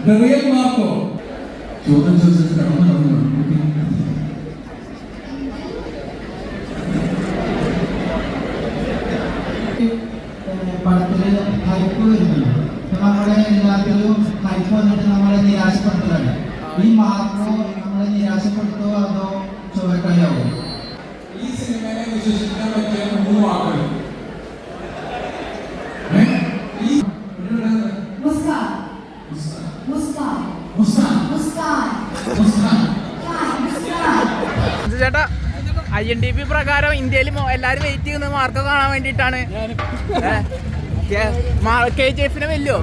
The real Marco. ചോദ്യം ചോദിച്ചിട്ട് കടന്നു പടത്തില് ഹൈപ്പ് വരുന്നുണ്ട്. നമ്മളെ എല്ലാത്തിലും ഹൈപ്പ് വന്നിട്ട് നമ്മളെ നിരാശപ്പെടുത്തലാണ്. ഈ മാർക്കോ നമ്മളെ നിരാശപ്പെടുത്തോ അതോ ചോരക്കളിയാവോ? ഈ സിനിമയെ വിശ്വസിക്കാൻ പറ്റിയ 3 വാക്കുകൾ. ചേട്ടാ, INDB പ്രകാരം ഇന്ത്യയിൽ എല്ലാരും വെയിറ്റ് ചെയ്യുന്നത് മാർക്കോ കാണാൻ വേണ്ടിയിട്ടാണ്. KGF വെല്ലോ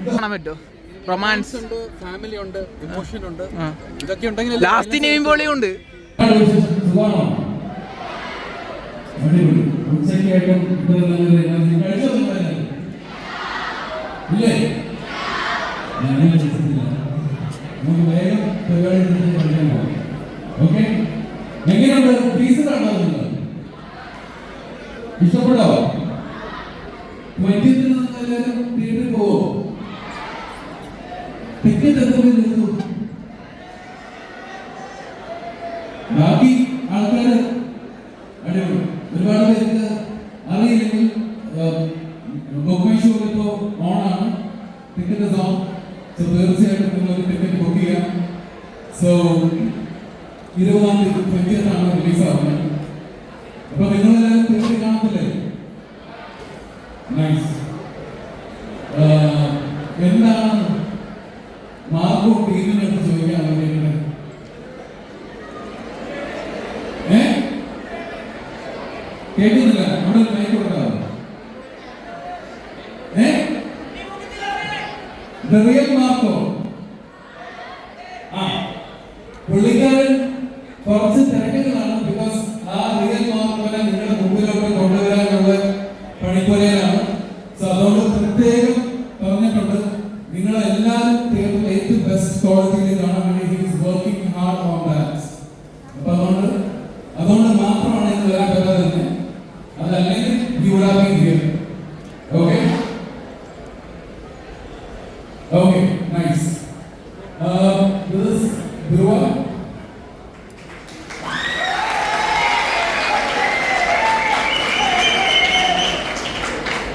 കാണാൻ പറ്റോ? റൊമാൻസ് ഉണ്ട്, ഫാമിലി ഉണ്ട്, ഇമോഷൻ ഉണ്ട്. ഇതൊക്കെ ഉണ്ടെങ്കിൽ ലാസ്റ്റ് നെയിം പോളിയും ഉണ്ട്. ഇഷ്ടപ്പെട്ടോ? 20th തിയേറ്ററിൽ പോവോ? ടിക്കറ്റ് എത്ര നിർത്തു? ബാക്കി ആൾക്കാർ അടിപൊളി. ഒരുപാട് പേർക്ക് അറിയില്ലെങ്കിൽ ബുക്ക് മൈ ഷോ ഇപ്പോ ഓണാണ്, ടിക്കറ്റ് ഓൺ. സോ തീർച്ചയായിട്ടും നിങ്ങൾ ടിക്കറ്റ് ബുക്ക് ചെയ്യാം. സോ 20th 20th ആണ് റിലീസ് ആവുന്നത്. അപ്പൊ നിങ്ങളെല്ലാവരും തിയേറ്ററിൽ കാണത്തില്ലേ? നൈസ്. എന്താണ് മാർക്കോ ടീമിനടുത്ത് ചോദിക്കാൻ ആഗ്രഹിക്കുന്നത്? കേൾക്കുന്നില്ല, നമ്മുടെ മൈക്ക് കൊടുക്കാവോ? The real Marco. പുള്ളിക്കാരൻ കുറച്ച് തിരക്കുകളാണ്. ബിക്കോസ് ആ റിയൽ മാർക്കോനെ നിങ്ങളുടെ മുമ്പിലോട്ട് കൊണ്ടുവരാനുള്ള പണിപ്പുരയിലാണ്. സോ അതുകൊണ്ട് പ്രത്യേകം പറഞ്ഞിട്ടുണ്ട്, നിങ്ങളെല്ലാവരും തിയേറ്ററിൽ ഏറ്റവും ബെസ്റ്റ് ക്വാളിറ്റിയിൽ കാണാൻ വേണ്ടി he is working hard on that. അപ്പൊ അതുകൊണ്ട് മാത്രമാണ് ഇന്ന് വരാൻ പറ്റാതെ. അതല്ലെങ്കിൽ you would have been here. Okay okay nice. This is Dhruva.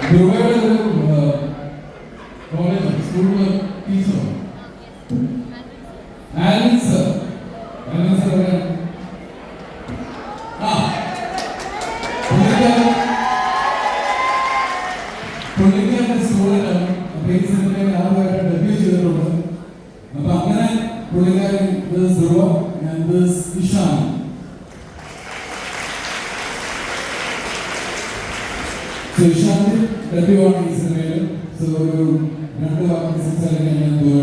ധ്രുവയുടെ ഒരു കോളേജ് സ്കൂളിലെ ടീച്ചർ ആലൻ സർ. പുള്ളിക്കാരുടെ സ്കൂളിലാണ് ആദ്യമായിട്ട് ഡെബ്യൂ ചെയ്തിട്ടുണ്ട്. അപ്പൊ അങ്ങനെ പുള്ളിക്കാരൻ ധ്രുവ ആൻഡ് ഇഷാൻ. ഇഷാന്റെ ഡെബ്യൂ ആണ് ഈ സിനിമയിൽ. സോ ഒരു 2 വാക്ക് സംസാരിക്കാൻ ഞാൻ ധ്രുവ.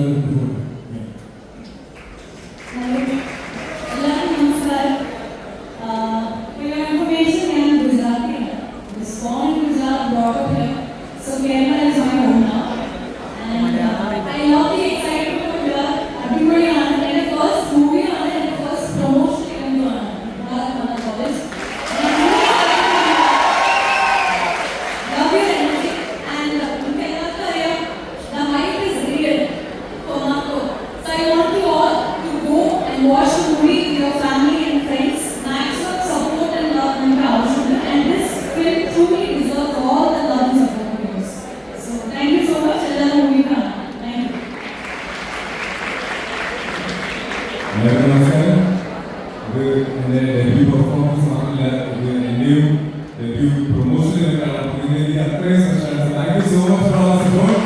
Watch the movie with your family and friends. Maximum support and love and power. And this film truly deserves all the love and support of yours. So thank you so much. Thank you. നമസ്കാരം. ഇത് എൻ്റെ debut performance മാത്രമല്ല, ഇത് എൻ്റെയും debut പ്രൊമോഷനിലേക്കാണ്. എനിക്ക് അത്രയും സ്പെഷ്യലാണ്. Thank you so much for the support.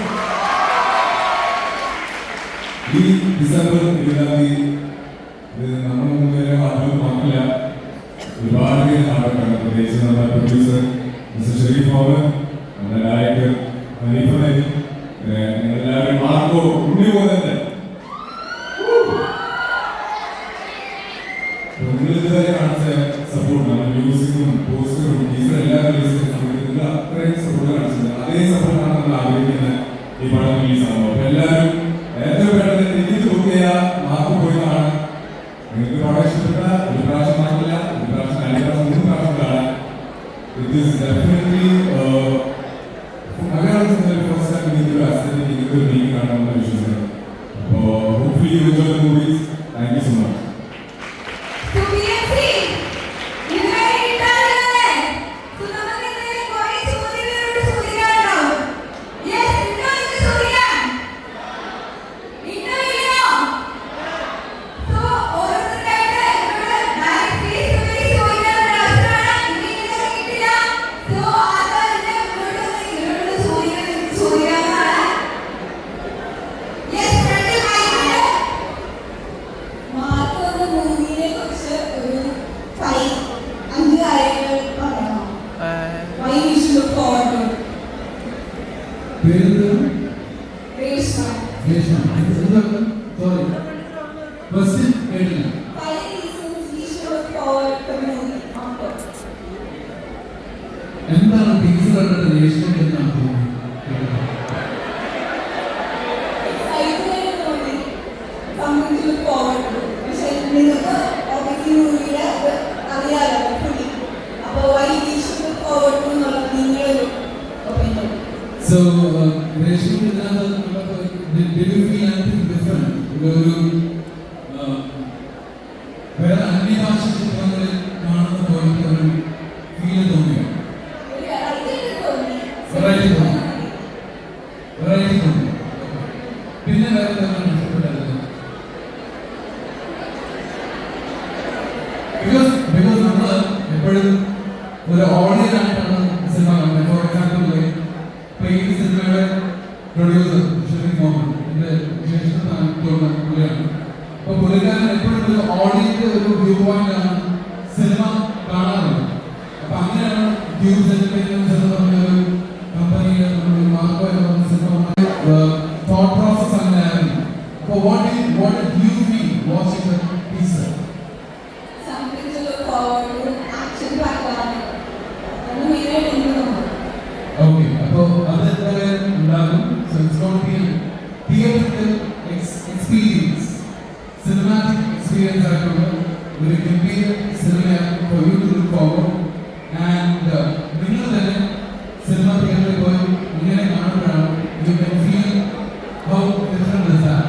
ഈ ഡിസംബർ 20 ഇത് നമ്മുടെ മുമ്പിൽ ഹാർഡ് വർക്ക് മാത്രമല്ല, ഒരുപാട് ഹാർഡ് വർക്കാണ്. പ്രത്യേകിച്ച് നമ്മുടെ പ്രൊഡ്യൂസർ മിസ്റ്റർ ഷെരീഫ് മോഹൻ, നമ്മുടെ ഡയറക്ടർ ഹനീഫ നബി, നിങ്ങളെല്ലാവരും മാർക്കോ ഉണ്ണി പോകുന്നുണ്ട്. നിങ്ങൾ ഇതുവരെ കാണിച്ച സപ്പോർട്ട് നമ്മുടെ മ്യൂസിക്കും പോസ്റ്ററും ടീച്ചർ എല്ലാ റിലീസിനും നിങ്ങൾ അത്രയും സപ്പോർട്ട് കാണിച്ചത് അതേ സപ്പോർട്ടാണ് നമ്മൾ ആഗ്രഹിക്കുന്നത് ഈ പടം റിലീസ് ആകുമ്പോൾ. അപ്പൊ എല്ലാവരും ഏറ്റവും പെട്ടെന്ന് ടിക്കറ്റ് ബുക്ക് ചെയ്യുക, മാർക്ക് പോയി കാണാം. നിങ്ങൾക്ക് പടം ഇഷ്ടപ്പെട്ട ഒരു പ്രാവശ്യം മാത്രമല്ല, ഒരു പ്രാവശ്യം 2 പ്രാവശ്യം 3 പ്രാവശ്യം കാണാം. It is definitely first time നിങ്ങൾക്ക് ഒരു മീറ്റിംഗ് കാണാമെന്ന് വിശ്വസിക്കുന്നു. അപ്പോൾ hopefully you enjoy the movies. Thank you so much. എന്താണ് ടീച്ചർ കണ്ടിട്ട് രേഷ്മയ്ക്ക് എന്താണ് തോന്നുന്നത്? So, Reshmi, did you feel anything different? വേറെ അന്യഭാഷ ചിത്രങ്ങളിൽ കാണുന്ന പോയിട്ട് ഒരു ഫീൽ തോന്നിയോ? വെറൈറ്റി തോന്നി. പിന്നെ വേറെ എന്താണ് ഇഷ്ടപ്പെട്ടത്? ബിക്കോസ് നമ്മൾ എപ്പോഴും ഒരു ഓഡിയൻസ് ആയിട്ടാണ് സിനിമ കാണുന്നത്. ഫോർ എക്സാമ്പിൾ ഇപ്പൊ ഈ സിനിമയുടെ പ്രൊഡ്യൂസർ ഷെരീഫ് മുഹമ്മദ് എന്റെ വിശേഷത്തോടുള്ള പുള്ളിയാണ്. അപ്പൊ പുള്ളിക്കാരൻ എപ്പോഴും ഒരു ഓഡിയൻസ് ഒരു വ്യൂ പോയിന്റാണ് സിനിമ കാണാറുള്ളത്. അപ്പൊ അങ്ങനെയാണ് ക്യൂബ്സ് എന്റർടൈൻമെന്റ് എന്ന് പറഞ്ഞ ഒരു കമ്പനിയുടെ മാർക്കോ എന്ന് പറഞ്ഞ സിനിമ തോട്ട് പ്രോസസ് അങ്ങനെയായിരുന്നു. അപ്പൊ what did you feel watching the teaser? Something to look forward to, action background. Okay, അപ്പൊ അത് എന്തായാലും ഉണ്ടാകും. So it's going to be a theatrical experience, cinematic experience ആയിട്ടുള്ള ഒരു ഗംഭീര സിനിമയാണ് for you to look forward. And നിങ്ങൾ തന്നെ സിനിമ തിയേറ്ററിൽ പോയി ഇങ്ങനെ കാണുമ്പോഴാണ് you can feel how different is that.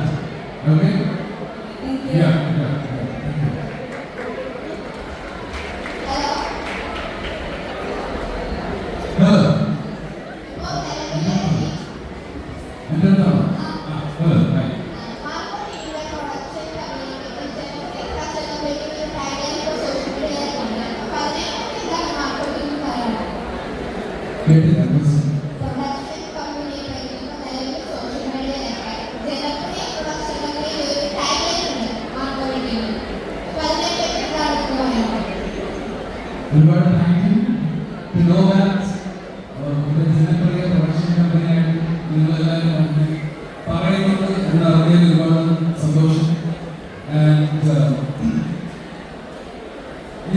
Okay? Thank you. Yeah. Hello. Hello. Hi. കേട്ടില്ല ഒരുപാട് thank you. To know that ജനപ്രിയ പ്രൊഡക്ഷൻ കമ്പനിയായിട്ട് നിങ്ങളെല്ലാവരും വന്ന് പറയുന്നത് എന്നറിഞ്ഞതിൽ ഒരുപാട് സന്തോഷം.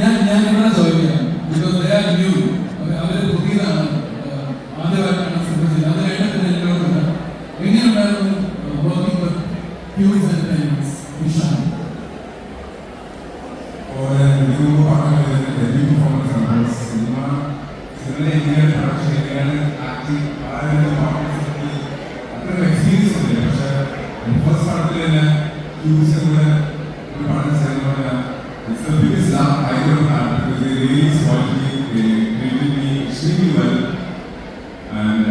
ആൻഡ് ഞാൻ ഇവിടെ ചോദിക്കാം ബിക്കോസ് ദേ ആർ ന്യൂ. അവർ പുതിയതാണ്, ആദ്യമായിട്ടാണ് ശ്രദ്ധിച്ചത്. അത് കഴിഞ്ഞിട്ട് എന്നോട് എങ്ങനെയുണ്ടായിരുന്നു working with cubes and times വിഷാൻ? It's the biggest love I ever had because they really spoiled me, they treated me extremely well, and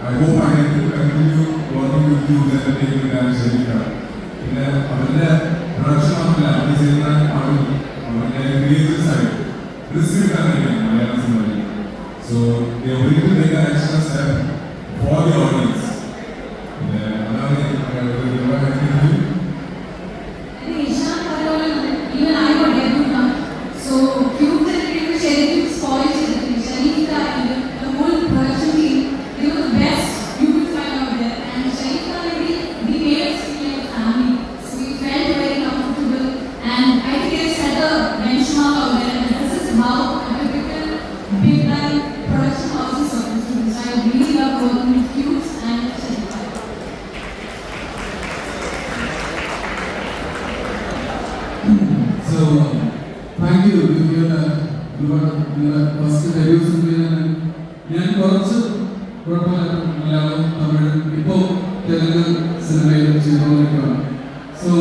I hope I can continue working with you as a entertainment and Sharika. In our production of the creative side, this is Malayalam cinema. So they are willing to take an extra step for the audience. Even I got debut now. So cubes and people sharing it spoils it. Sharika, the whole production team, they were the best you could find out there. And Sharika maybe we made us feel like family. So we felt very comfortable. And I think they set a So, thank you. First debuts ഞാൻ കുറച്ച് കുഴപ്പമില്ല മലയാളം തമിഴ് ഇപ്പോൾ തെലുങ്ക് സിനിമയിൽ ചെയ്തുകൊണ്ടിരിക്കുകയാണ്. So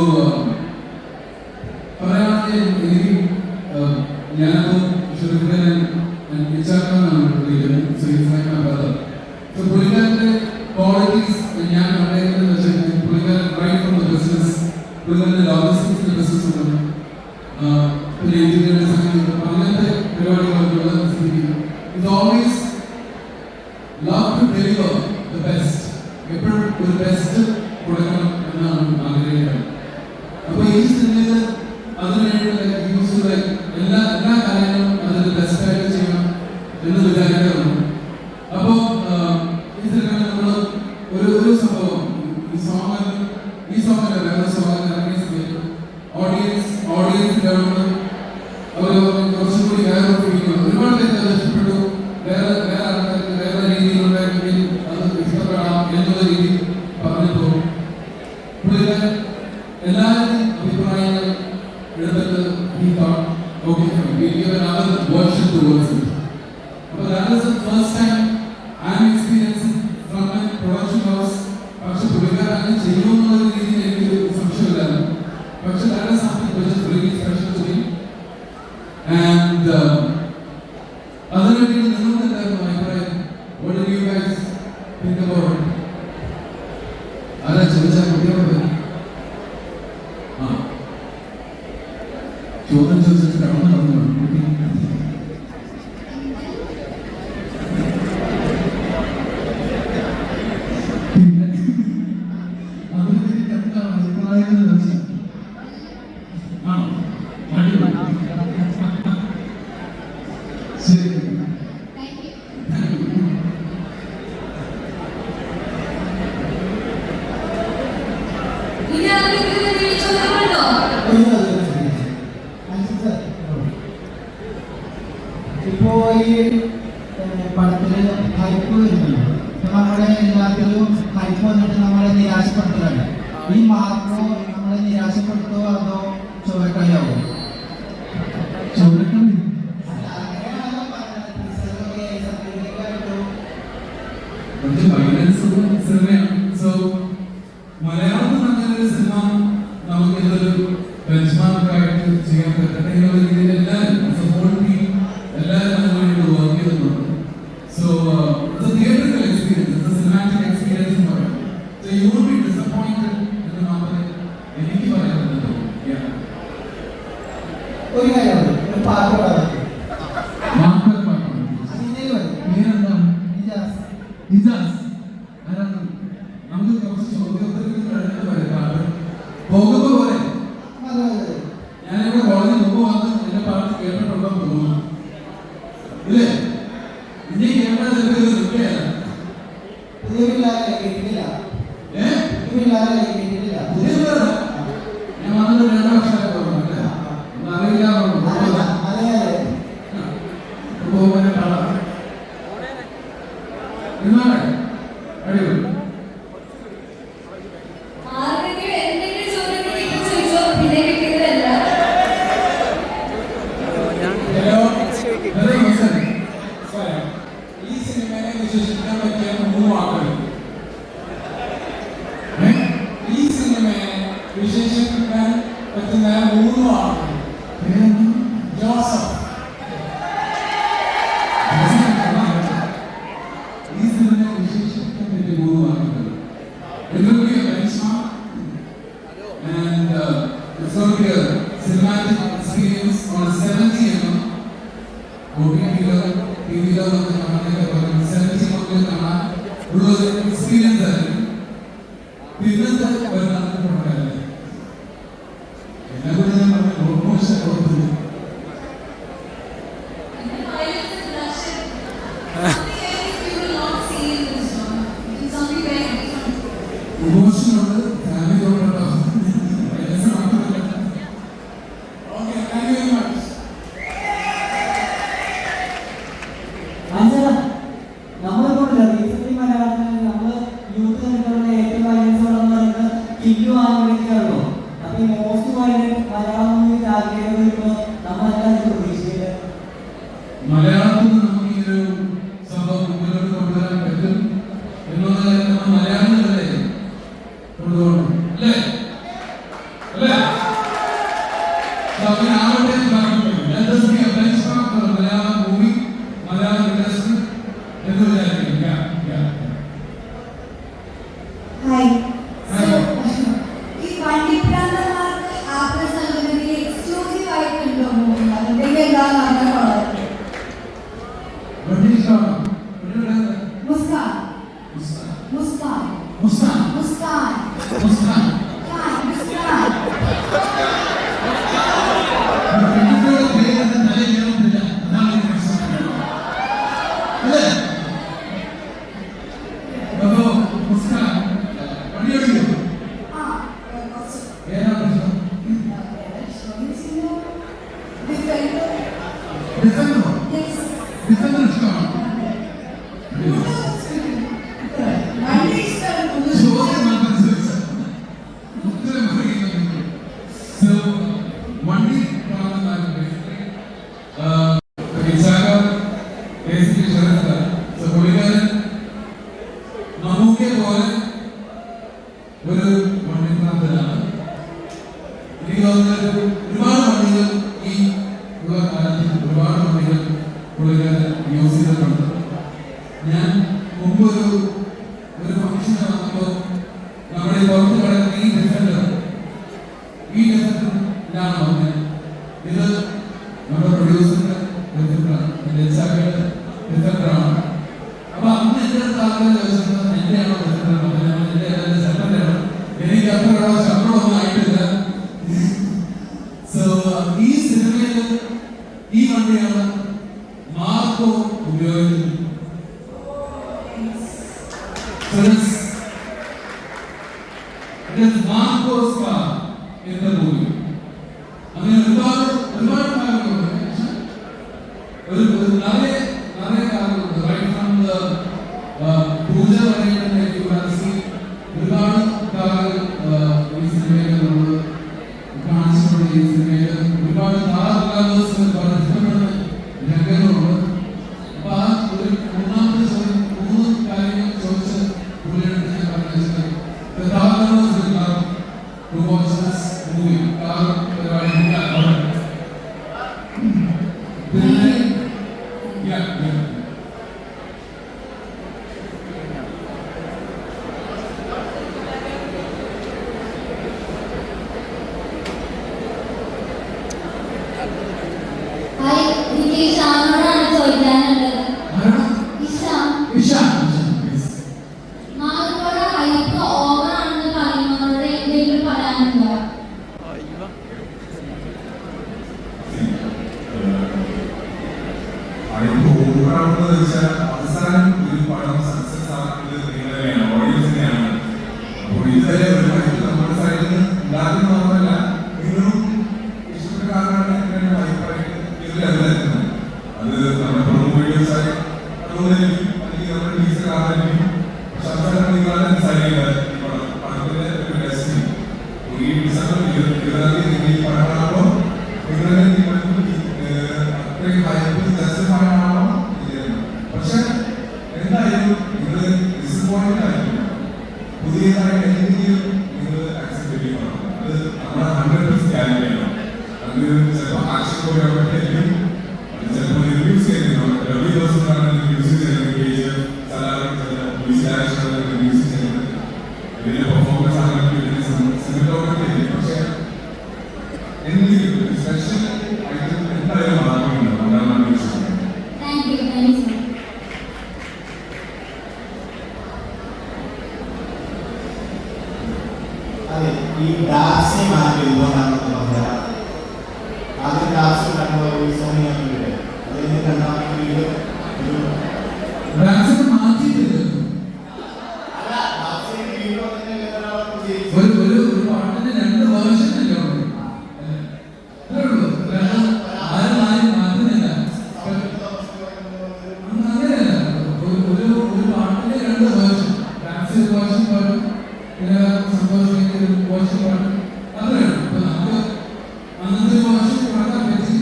പറയാണെങ്കിൽ എനിക്ക് ഞാനിപ്പോൾ ഷെറിഫിനെ ഇച്ചാക്കാനാണ് വിളിക്കുന്നത്. So it's like my brother. So പുള്ളിക്കാരൻ്റെ ക്വാളിറ്റീസ് ഞാൻ കണ്ടേക്കുന്നത് വെച്ചാൽ പുള്ളിക്കാരൻ റൈറ്റ് ഫ്രം ദ ബിസിനസ്, പുള്ളിക്കാരൻ്റെ ലോജിസ്റ്റിക്സിൻ്റെ ബിസിനസ് ഉണ്ട്, പിന്നെ എഞ്ചിനീയർ ഡിസൈൻ അങ്ങനത്തെ പരിപാടികളൊക്കെ it always love to deliver the best. എപ്പോഴും ഒരു ബെസ്റ്റ് കൊടുക്കണം എന്നാണ് ആഗ്രഹിക്കുന്നത്. അപ്പോൾ ഈ സിനിമയിൽ അതിനുവേണ്ടി യൂസ് എല്ലാ കാര്യങ്ങളും അതിൽ ബെസ്റ്റായിട്ട് ചെയ്യണം എന്ന് വിചാരിക്കാറുണ്ട്. അപ്പോൾ ഈ സിനിമയിൽ നമ്മൾ ഒരു സംഭവം ഈ സോങ്ങിൽ വേറെ സോങ്ങിൽ ഇറങ്ങിയ സമയത്ത് ഓഡിയൻസിൻ്റെ അവർ കുറച്ചുകൂടി വേറെ ഒരുപാട് പേർക്ക് അത് ഇഷ്ടപ്പെട്ടു. വേറെ രീതിയിലുള്ള അത് ഇഷ്ടപ്പെടാം എന്നുള്ള രീതി പറഞ്ഞപ്പോൾ പുള്ളിക്കാരൻ എല്ലാവരുടെയും അഭിപ്രായങ്ങൾ എടുത്തിട്ട് ഈ ഓക്കെ വേർഷൻ ടുവേർഡ്സ് ഇറ്റ്. അപ്പോൾ that is the first time I am experiencing from my production house. പക്ഷെ പുള്ളിക്കാരൻ അങ്ങനെ ചെയ്യുമെന്നുള്ള രീതിയിൽ എനിക്കൊരു സംശയമില്ലായിരുന്നു. പക്ഷെ that is something which is really special to me. And അതിനുവേണ്ടി നിങ്ങൾക്ക് എന്തായിരുന്നു അഭിപ്രായം? What did you guys think about it? ആരാ ചോദിച്ചാൽ കുട്ടിയോട് ചോദ്യം ചോദിച്ചിട്ട് കടന്നു നടന്നു പിന്നെ അതിനെപ്പറ്റി എന്താണ് അഭിപ്രായങ്ങൾ വെച്ചാൽ ആണോ ശരി. ഇപ്പോ ഈ പടത്തില് ഹൈപ്പ് വരുന്നുണ്ട്. നമ്മുടെ എല്ലാത്തിലും ഹൈപ്പ് വന്നിട്ട് നമ്മളെ നിരാശപ്പെടുത്തലാണ്. ഈ മാർക്കോ നമ്മളെ നിരാശപ്പെടുത്തോ അതോ ചോരക്കളിയാവോ? ചോദിക്കണം. സിനിമയാണ്. സോ മലയാളത്തിൽ അങ്ങനെ ഒരു സിനിമ നമുക്ക് ഇതൊരു ബെഞ്ച്മാർക്കായിട്ട് ചെയ്യാൻ പറ്റട്ടെ എന്നുള്ള രീതിയിൽ എല്ലാവരും സപ്പോർട്ട് ടീം എല്ലാവരും അതിനുവേണ്ടി വർക്ക് ചെയ്തിട്ടുണ്ട്. So theatrical experience, cinematic experience എന്ന് പറയും. So you will be disappointed എന്ന് മാത്രമേ എനിക്ക് പറയാൻ പറ്റുള്ളൂ. ഒരു കാര്യമാണ്, ഒരു പാട്ട് പാടാം. പേരെന്താണ്? ഇജാസ്. ആരാണ്? നമുക്ക് കുറച്ച് ചോദ്യോത്തരങ്ങൾ കഴിഞ്ഞിട്ട് വരെ പാട്ട് പോകുമ്പോ പോലെ ഞാനിവിടെ കോളേജിൽ മുമ്പ് വന്ന് എന്റെ പാട്ട് കേട്ടിട്ടുണ്ടോ തോന്നുന്നു. ഇല്ലേ? ഇനി കേട്ടാൽ നിൽക്കുകയല്ല. പുതിയ പിള്ളേരെ കേട്ടിട്ടില്ല. പുതിയ പിള്ളേരാ? ഞാൻ വന്നിട്ട് 2 വർഷമായി തോന്നുന്നു. അറിയില്ല പോകുമ്പോൾ കാണാം. എന്നാണ് അടിപൊളി. ഈ സിനിമയെ വിശേഷിക്കാൻ പറ്റിയ 3 വാക്കുകൾ. ഈ സിനിമയെ വിശേഷിപ്പിക്കാൻ പറ്റുന്ന 3 വാക്കുകൾ. ജോസഫ്. ഈ സിനിമയെ വിശേഷിപ്പിക്കാൻ പറ്റിയ 3 വാക്കുകൾ. It will be a benchmark and it's going to be a cinematic experience on 70mm. OTT-യിലോ TV-യിലോ ഒക്കെ കാണുന്നതിന്റെ പകരം 70mm കാണാൻ ഉള്ള ഒരു എക്സ്പീരിയൻസ് ആയിരിക്കും. പിന്നത്തെ വരുന്ന പ്രൊഡക്റ്റല്ലേ എന്നെ കൂടെ ഞാൻ പറഞ്ഞു ഓൾമോസ്റ്റ് കൊടുത്തു. ഇമോഷനുണ്ട്, ഫാമിലിയോടുണ്ടോ? Okay, thank you very much. നമ്മളിപ്പോൾ റീസെന്റ് മലയാളത്തിൽ നമ്മൾ യൂത്ത് കണ്ടിട്ടുള്ള ഏറ്റവും വയലൻസ് എന്ന് പറയുന്നത് കില്ലു ആണെന്നൊക്കെയാണല്ലോ. അപ്പൊ ഈ മോസ്റ്റ് വയലന്റ് മലയാളം മൂവി ആഗ്രഹം വരുമ്പോൾ നമ്മളെല്ലാം പ്രതീക്ഷിക്കുന്നത് മലയാളത്തിൽ നിന്ന് നമുക്ക് ഈ ഒരു സംഭവം മുമ്പിലോട്ട് കൊണ്ടുവരാൻ പറ്റും എന്നുള്ളത് നമ്മൾ മലയാളികളല്ലേ കൊണ്ടുപോകണം അല്ലേ അല്ലേ അങ്ങനെ ആവട്ടെ എന്ന് പറഞ്ഞു മലയാളം മൂവി മലയാളം ഇൻഡസ്ട്രി എന്ന് വിചാരിക്കും. Hi. So, ഈ വണ്ടിപ്രാന്തന്മാർക്ക് ആപ്പിൾ നൽകുന്നതിൽ എക്സ്ക്ലൂസീവ് ആയിട്ടുണ്ടോ മൂവി അതിന്റെ എന്താണ് അറിയാനുള്ളത്? മുസ്കാൻ മുസ്കാൻ മുസ്കാൻ മുസ്കാൻ മുസ്കാൻ മുസ്കാൻ നമുക്ക് പോലെ ഒരു വണ്ടിപ്രാന്തനാണ്. എനിക്ക് തോന്നുന്നത് ഒരുപാട് വണ്ടികൾ ഈ ഉള്ള കാലത്ത് ഒരുപാട് വണ്ടികൾ പുള്ളിക്കാരൻ യൂസ് ചെയ്തിട്ടുണ്ട്. ഞാൻ മുമ്പ് ഒരു ഫംഗ്ഷൻ വന്നപ്പോൾ നമ്മുടെ പുറത്ത് കിടക്കുന്ന ഈ ഡിഫൻഡറാണ് വന്നത്. ഇത് നമ്മുടെ പ്രൊഡ്യൂസറിന്റെ ഡിഫൻഡറാണ്. അപ്പൊ അന്ന് എന്റെ അടുത്ത് ചോദിച്ചത് എന്റെയാണോ എന്റെ സെക്കൻഡാണ്. എനിക്ക് അത്രയുള്ള ശമ്പളമൊന്നും ആയിട്ടില്ല. സോ ഈ സിനിമയിൽ ഈ വണ്ടിയാണ് മാർക്കോ ഉപയോഗിക്കുന്നത്. മാർക്കോസ് കാർ എന്ന മൂവി അങ്ങനെ ഒരുപാട് കാര്യങ്ങളുണ്ട്. ഒരു നിറയെ കാര്യങ്ങളുണ്ട്. റൈറ്റ് ഫ്രം പൂജ വരെയുള്ള ഒരുപാട് കാര്യങ്ങൾ ഈ സിനിമയിൽ നമ്മൾ കാണിച്ചിട്ടുണ്ട്. ഈ സിനിമയിൽ ഒരുപാട് ഇഷ്ടപ്പെടുന്ന രംഗങ്ങളുണ്ട്. അപ്പൊ ആ ഒരു മൂന്ന് കാര്യങ്ങൾ ചോദിച്ച് പുള്ളിയുടെ ഞാൻ പറഞ്ഞത് to watch this movie. അവസാനം ഒരു പടം സക്സസ് ആക്കുന്നത് നിങ്ങളെയാണ്, ഓഡിയൻസിനെയാണ്. അപ്പോൾ ഇതുവരെ നമ്മുടെ സൈഡിൽ നിന്ന് ഉണ്ടാക്കുന്ന മാത്രമല്ല നിങ്ങളും ഇഷ്ടപ്പെട്ട കാരണമാണ് അഭിപ്രായം ഇതിലെത്തുന്നത്. അത് നമ്മുടെ പ്രൊമോ വീഡിയോസ് ആയി അല്ലെങ്കിൽ നമ്മുടെ ടീച്ചർ ആണെങ്കിലും നിങ്ങളാണ് സംസാരിക്കുന്നത്. ഈ പടത്തിന്റെ ഒരു ഡെസ്റ്റിനി ഈ ഡിസംബർ 20 നിങ്ങൾ ഈ പടം കാണുമ്പോൾ നിങ്ങൾക്ക് അത്രയും ഹൈപ്പ് ജസ്റ്റിഫൈ ആണോ. പക്ഷെ എന്തായാലും നിങ്ങൾ ഡിസപ്പോയിന്റ് ആയിരിക്കും. പുതിയതായിട്ട് എന്തെങ്കിലും നിങ്ങൾ ആക്സെപ്റ്റ് ചെയ്യണം. അത് നമ്മുടെ 100% ഗ്യാരണ്ടിയാണ്. അത് ചിലപ്പോൾ ആക്ഷൻ പോയാലും ചിലപ്പോൾ റിവ്യൂസ് ചെയ്യുന്നു. രവി ദിവസമാണ് റിവ്യൂസ് ചെയ്യുന്നത്. കേജ് റിവ്യൂസ് ചെയ്യുന്നത് വലിയ പെർഫോമൻസ് ആണെങ്കിൽ സിനിമ. പക്ഷെ എന്തെങ്കിലും സ്പെഷ്യൽ ആയിട്ട് എന്തായാലും മാർക്കുന്നുണ്ട്. അതാണ് വിശ്വസിക്കുന്നത്. അതെ, ഈ ഡാൻസിനെ മാറ്റി എന്തുകൊണ്ടാണെന്ന് പറഞ്ഞാൽ ആദ്യം ഡാൻസ് കണ്ടുപോയി അതിന് രണ്ടാമത്തെ വീഡിയോ ഒരു പാട്ടിന് 2 വേർഷൻ അല്ലേ അതാണ് ഇപ്പൊ നമുക്ക് അന്നത്തെ ഭാഷ കാണാൻ പറ്റി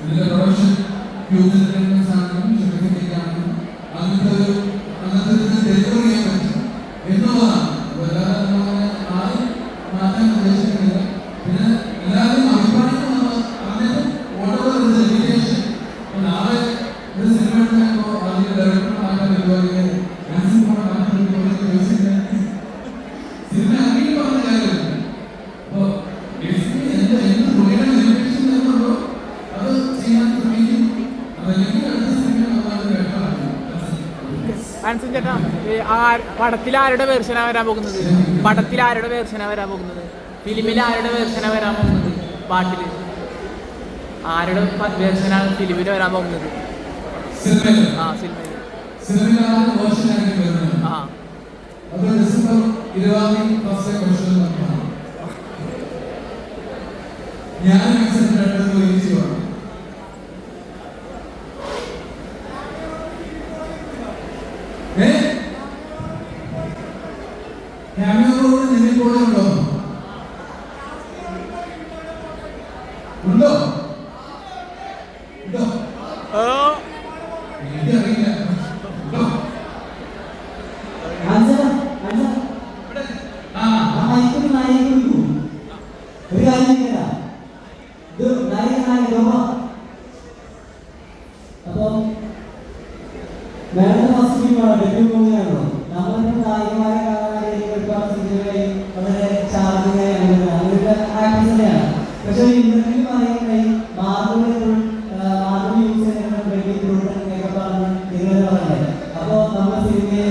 ഇതിന്റെ പ്രൊഡക്ഷൻ ആണെങ്കിലും ഷെഫിലേക്ക് ആണെങ്കിലും അങ്ങനത്തെ ഡെലിവർ ചെയ്യാൻ പറ്റും എന്നുള്ളതാണ്. അല്ലാതെ നമ്മളങ്ങനെ ആരും മാറ്റാൻ ഉദ്ദേശിക്കുന്നില്ല. പിന്നെ എല്ലാവരും അഭിപ്രായങ്ങൾ നമ്മൾ അതിന് ഓരോ ലിമിറ്റേഷൻ. നാളെ ഒരു സിനിമ എടുക്കുമ്പോൾ അതിന്റെ ഡയറക്ടർ മാറ്റാൻ പറ്റുമോ, സിനിമ അങ്ങനെ പറഞ്ഞ കാര്യമില്ല. അപ്പൊ എന്ത് പുള്ളിയുടെ ലിമിറ്റേഷൻ തരുന്നുണ്ടോ അത് ചെയ്യാൻ ശ്രമിക്കും. അതല്ലെങ്കിൽ അടുത്ത സിനിമ ആൻസൺ ചേട്ടാ, പടത്തിൽ ആരുടെ വേർഷനാ വരാൻ പോകുന്നത്? പടത്തിൽ ആരുടെ വേർഷനാ വരാൻ പോകുന്നത്? ഫിലിമിൽ ആരുടെ വേർഷനാ വരാൻ പോകുന്നത്? പാട്ടിൽ ആരുടെ വേർഷനാണ് ഫിലിമിൽ വരാൻ പോകുന്നത്? സിനിമയിൽ സിനിമയിൽ വേർഷനായിട്ട് വരുന്നത്. അത് ഡിസംബർ 20 ഫസ്റ്റ് ക്വസ്റ്റ്യൻ നടക്കണം. ഞാൻ ആക്സിഡന്റ് റിലീസ് ചെയ്യണം. ക്യാമറയോട് നിന്നെ കൂടെ ഉണ്ടോ? ഉണ്ടോ? ഉണ്ടോ? എനിക്കറിയില്ല. ഉണ്ടോ? ഒരു കാര്യം അപ്പൊ വേണ്ട ഫസ്റ്റ് ഫിലിമാണോ, ഡെബ്യൂ മൂവിയാണോ? നമ്മളിപ്പോ നായികമാരെ കാണാനായി ഒരുപാട് സിനിമകളിൽ വളരെ ചാർജിങ്ങായി അങ്ങനെയൊക്കെ ആക്ടേഴ്സ് തന്നെയാണ്. പക്ഷെ ഇന്റർവ്യൂ പറയുന്നത് മാധവി യൂസ് ചെയ്യുന്ന മേക്കപ്പാണ് നിങ്ങൾ പറഞ്ഞത്. അപ്പോ നമ്മുടെ സിനിമയെ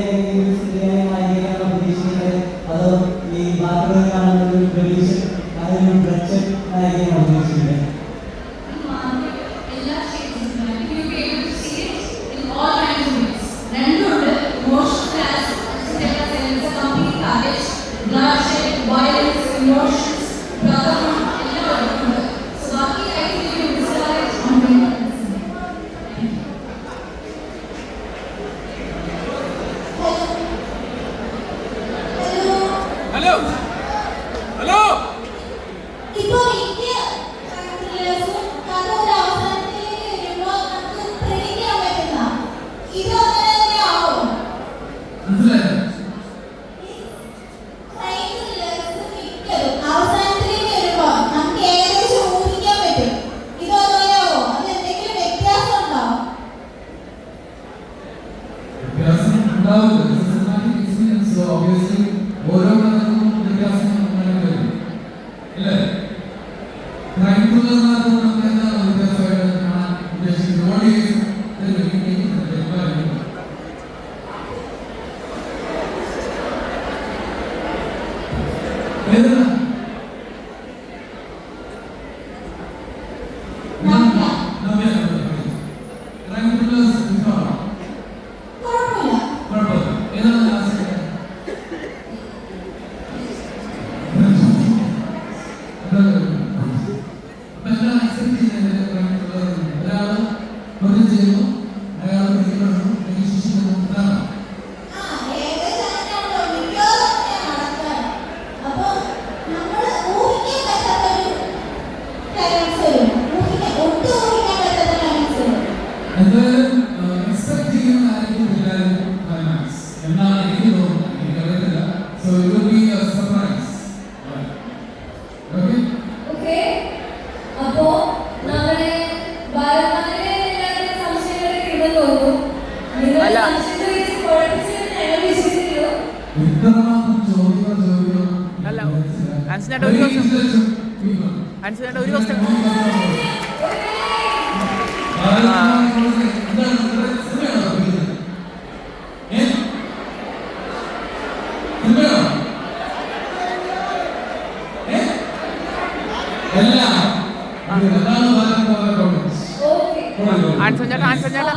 നായികയാണ് പ്രതീക്ഷിക്കുന്നത്, അതോ ഈ മാധവി കാണുന്ന ഒരു പ്രതീക്ഷ അതിനൊരു ബഡ്ജറ്റ് നായികയാണ് പ്രതീക്ഷിക്കുന്നത്? ഒരു ക്വസ്റ്റ്യൻ ആൻസൺ ചേട്ടാ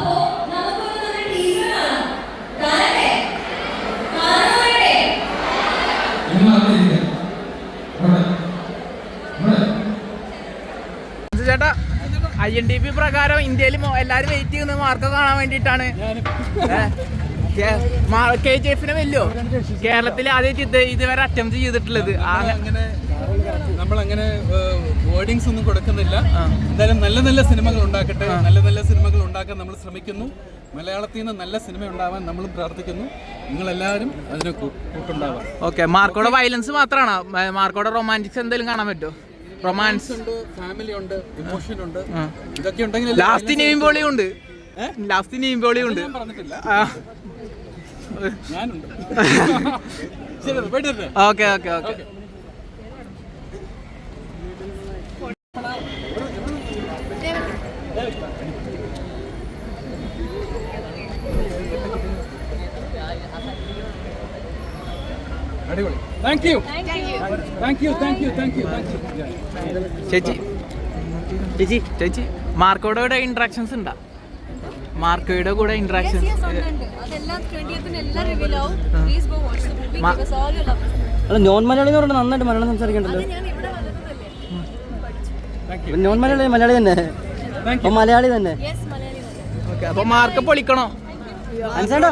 ചേട്ടാ, IMDb പ്രകാരം ഇന്ത്യയിൽ എല്ലാരും വെയിറ്റ് ചെയ്യുന്ന മാർക്ക് കാണാൻ വേണ്ടിയിട്ടാണ്. KGF വെല്ലോ കേരളത്തിൽ ആദ്യമായിട്ട് ഇതുവരെ അറ്റംപ്റ്റ് ചെയ്തിട്ടുള്ളത്. നമ്മളങ്ങനെ വേർഡിങ്സ് ഒന്നും കൊടുക്കുന്നില്ല. എന്തായാലും നല്ല നല്ല സിനിമകൾ ഉണ്ടാക്കട്ടെ, നല്ല നല്ല സിനിമകൾ ഉണ്ടാക്കാൻ നമ്മൾ ശ്രമിക്കുന്നു. മലയാളത്തിൽ നിന്ന് നല്ല സിനിമ ഉണ്ടാവാൻ നമ്മളും പ്രാർത്ഥിക്കുന്നു. നിങ്ങളെല്ലാവരും അതിന് കൂട്ടുണ്ടാവാം. ഓക്കെ. മാർക്കോടെ വയലൻസ് മാത്രമാണോ? മാർക്കോടെ റൊമാൻറ്റിക്സ് എന്തെങ്കിലും കാണാൻ പറ്റുമോ? റൊമാൻസ് ഉണ്ട്, ഫാമിലി ഉണ്ട്, ഇമോഷൻ ഉണ്ട്. ഇതൊക്കെ ഉണ്ടെങ്കിൽ ലാസ്റ്റ് നെയ്മ്പോളി ഉണ്ട്. ലാസ്റ്റ് നെയ്മ്പോളി ഉണ്ട്. പറഞ്ഞിട്ടില്ല, ഞാനുണ്ട്. Okay okay okay. അടിപൊളി. Thank you. ചേച്ചി ചേച്ചി ചേച്ചി മാർക്കോയുടെ കൂടെ ഇന്ററാക്ഷൻസ് ഉണ്ടാ? മാർക്കോയുടെ കൂടെ ഇന്ററാക്ഷൻസ് അല്ല, നോൺ മലയാളി എന്ന് പറഞ്ഞാൽ നന്നായിട്ട് മലയാളം സംസാരിക്കണ്ടല്ലോ. നോൺ മലയാളി മലയാളി തന്നെ, അപ്പൊ മലയാളി തന്നെ. ഓക്കെ. അപ്പൊ മാർക്ക് പൊളിക്കണോ? മനസ്സിലായോ?